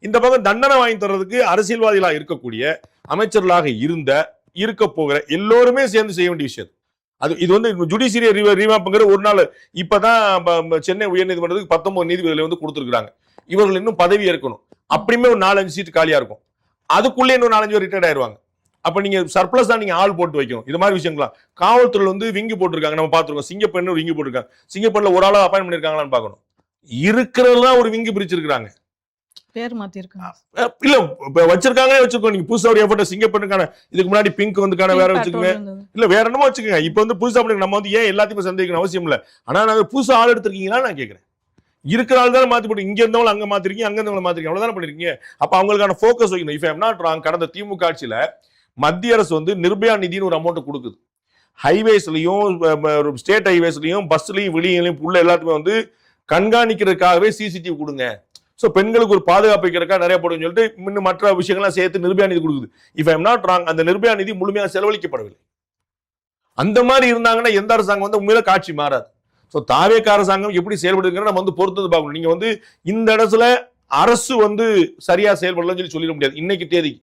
இந்த பக்கம் தண்டனை வாங்கி தர்றதுக்கு அரசியல்வாதிகளா இருக்கக்கூடிய அமைச்சர்களாக இருக்க போகிற எல்லோருமே சேர்ந்து செய்ய வேண்டிய விஷயம். இது வந்து ஜுடிஷியரி ரீவாம்ப்ங்கிற ஒரு நாள் இப்பதான் சென்னை உயர்நீதிமன்றத்துக்கு 19 நீதிபதிகளை வந்து கொடுத்துருக்காங்க. இவர்கள் இன்னும் பதவி ஏற்கணும். அப்படியுமே ஒரு 4-5 சீட் காலியா இருக்கும். அதுக்குள்ளே இன்னும் 4-5 பேர் ரிட்டையர்ட் ஆயிருவாங்க. அப்ப நீங்க சர்ப்ளஸ் தான் நீங்க ஆள் போட்டு வைக்கணும். இது மாதிரி விஷயங்களா காவல்துறை வந்து விங்கி போட்டிருக்காங்க. நம்ம பாத்துருக்கோம். சிங்கப்பெண் ஒரு விங்கி போட்டிருக்காங்க. சிங்கப்பெண்ல ஒரு ஆளா அப்பாயின் பண்ணிருக்காங்களான்னு பாக்கணும். இருக்கிறதெல்லாம் ஒரு விங்கி பிரிச்சிருக்காங்க. பேர் மாத்திருக்காங்க. இல்ல வச்சிருக்காங்களே வச்சுக்கோ. நீங்க புதுசா ஒரு எஃபர்ட் சிங்கப்பெண்ணுக்கான இதுக்கு முன்னாடி பிங்க் வந்துக்கான வேற வச்சுக்கோங்க. இல்ல வேற என்னமோ வச்சுக்கோங்க. இப்ப வந்து புதுசா நம்ம வந்து ஏன் எல்லாத்தையும் சந்தேகிக்கணும் அவசியம் இல்ல. ஆனா நாங்க புதுசா ஆள் எடுத்திருக்கீங்களா நான் கேட்கிறேன். இருக்கிற ஆள் தானே மாத்தி போட்டு இங்க இருந்தவங்க அங்க மாத்திருக்கீங்க, அங்க இருந்தவங்க மாத்திருக்கீங்க, அவ்வளவுதானே பண்ணிருக்கீங்க. அப்ப அவங்களுக்கான போக்கஸ் வைக்கணும். If I am not wrong, கடந்த திமுக ஆட்சியில மத்திய அரசு வந்து நிர்பயா நிதினு ஒரு அமௌண்ட் கொடுக்குது. ஹைவேஸ்லயும் ஸ்டேட் ஹைவேஸ்லயும் பஸ்லயும் வெளியிலையும் உள்ள எல்லாத்துக்குமே வந்து கண்காணிக்கிறதுக்காகவே சிசிடிவி கொடுங்க. சோ பெண்களுக்கு ஒரு பாதுகாப்பு வைக்கிறதுக்காக நிறைய போடுன்னு சொல்லிட்டு இன்னும் மற்ற விஷயங்கள்லாம் சேர்த்து நிர்பயா நிதி கொடுக்குது. If I am not wrong, அந்த நிர்பயா நிதி முழுமையாக செலவழிக்கப்படவில்லை. அந்த மாதிரி இருந்தாங்கன்னா எந்த அரசாங்கம் வந்து உண்மையில காட்சி மாறாது. ஸோ தாவேக அரசாங்கம் எப்படி செயல்படுதுங்கிற நம்ம வந்து பொறுத்தது பார்க்கணும். நீங்க வந்து இந்த இடத்துல அரசு வந்து சரியா செயல்படலன்னு சொல்லிட முடியாது இன்னைக்கு தேதிக்கு.